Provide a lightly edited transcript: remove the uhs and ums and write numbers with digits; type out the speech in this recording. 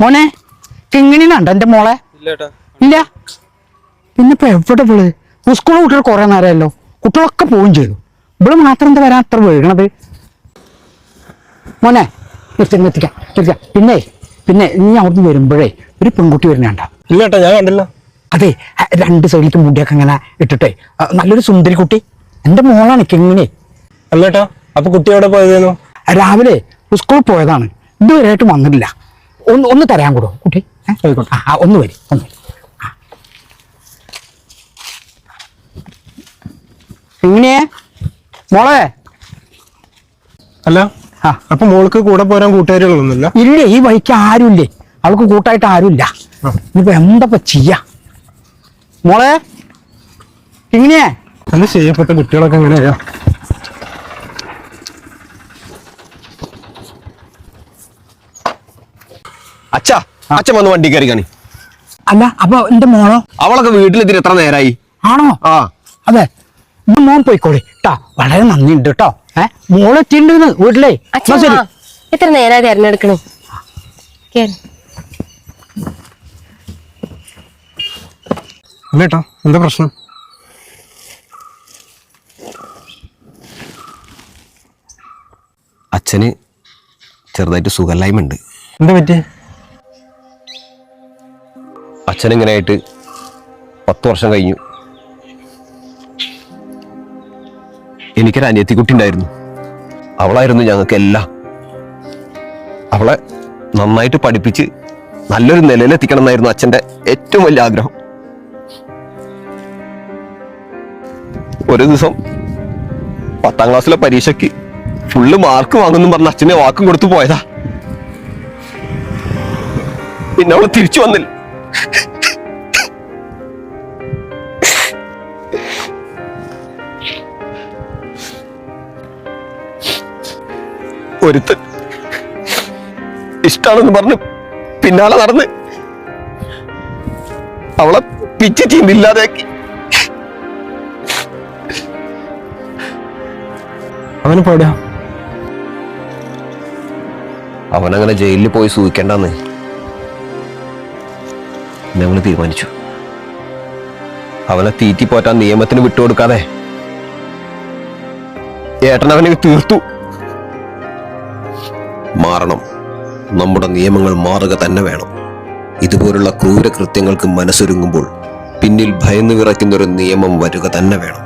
മോനെ കിങ്ങിണിന്നുണ്ട് എന്റെ മോളെ? ഇല്ല. പിന്നെ ഇപ്പൊ എവിടെ ഇവള്? സ്കൂളിൽ കുട്ടികൾ കുറെ നേരമല്ലോ, കുട്ടികളൊക്കെ പോവുകയും ചെയ്തു. ഇവള് മാത്രം എന്താ വരാൻ അത്ര വീഴണത്? മോനെ നിർത്തിക്കാം. പിന്നെ നീ അവിടുന്ന് വരുമ്പോഴേ ഒരു പെൺകുട്ടി വരുന്നുണ്ട. ഇല്ലേട്ടാ, ഞാൻ കണ്ടില്ല. അതെ, 2 സൈഡിലേക്ക് മുടിയൊക്കെ ഇങ്ങനെ ഇട്ടിട്ടേ നല്ലൊരു സുന്ദരി കുട്ടി. എന്റെ മോളാണ് കിങ്ങിണി. അല്ലേട്ടാ, അപ്പൊ കുട്ടി എവിടെ പോയതായിരുന്നു? രാവിലെ സ്കൂളിൽ പോയതാണ്, ഇതുവരെയായിട്ട് വന്നിട്ടില്ല. ഒന്ന് തരാൻ കൂടോ കുട്ടി? ഒന്ന് വരി. ഇങ്ങനെ മോളെ. അല്ല, അപ്പൊ മോൾക്ക് കൂടെ പോരാൻ കൂട്ടുകാരികളൊന്നുമില്ല? ഇല്ലേ, ഈ വഴിക്ക് ആരുമില്ലേ, അവൾക്ക് കൂട്ടായിട്ട് ആരുമില്ല. ഇനിയിപ്പോ എന്താ ചെയ്യാ മോളെ? ഇങ്ങനെയാ അന്ന് ചെയ്യപ്പെട്ട കുട്ടികളൊക്കെ എങ്ങനെയാ? അച്ഛൻ വന്ന് വണ്ടി കയറി കാണി. അല്ല, അപ്പൊ എന്റെ മോളോ? അവളൊക്കെ വീട്ടിലെത്തി എത്ര നേരായി? ആണോ? അതെ, മോൻ പോയിക്കോളി കേട്ടോ. വളരെ നന്ദിയുണ്ട് കേട്ടോ. മോളെത്തിണ്ട് വീട്ടിലേ. എത്ര നേരായി തെരഞ്ഞെടുക്കണേ? അല്ലേട്ടാ, എന്താ പ്രശ്നം? അച്ഛന് ചെറുതായിട്ട് സുഖമില്ലായ്മ ഉണ്ട്. എന്താ പറ്റി? അച്ഛനിങ്ങനെയായിട്ട് 10 വർഷം കഴിഞ്ഞു. എനിക്കൊരു അനിയത്തിക്കുട്ടി ഉണ്ടായിരുന്നു. അവളായിരുന്നു ഞങ്ങൾക്ക് എല്ലാം. അവളെ നന്നായിട്ട് പഠിപ്പിച്ച് നല്ലൊരു നിലയിലെത്തിക്കണം എന്നായിരുന്നു അച്ഛൻ്റെ ഏറ്റവും വലിയ ആഗ്രഹം. ഒരു ദിവസം 10ാം ക്ലാസ്സിലെ പരീക്ഷയ്ക്ക് ഫുള്ള് മാർക്ക് വാങ്ങുന്നു പറഞ്ഞ അച്ഛനെ വാക്കും കൊടുത്തു പോയതാ. പിന്നെ അവള് തിരിച്ചു വന്നില്ല. ഒരുത്തൻ ഇഷ്ടാണെന്ന് പറഞ്ഞ് പിന്നാലെ നടന്ന് അവളെ പിച്ച് ചീന്തില്ലാതെയാക്കി. അവന് പോടാ. അവനങ്ങനെ ജയിലിൽ പോയി സൂഹിക്കണ്ടെന്ന് ഞങ്ങൾ തീരുമാനിച്ചു. അവനെ തീറ്റിപ്പോറ്റാൻ നിയമത്തിന് വിട്ടുകൊടുക്കാതെ ഏട്ടനവനെ തീർത്തു. മാറണം, നമ്മുടെ നിയമങ്ങൾ മാറുക തന്നെ വേണം. ഇതുപോലുള്ള ക്രൂരകൃത്യങ്ങൾക്ക് മനസ്സൊരുങ്ങുമ്പോൾ പിന്നിൽ ഭയന്നു വിറയ്ക്കുന്നൊരു നിയമം വരിക തന്നെ വേണം.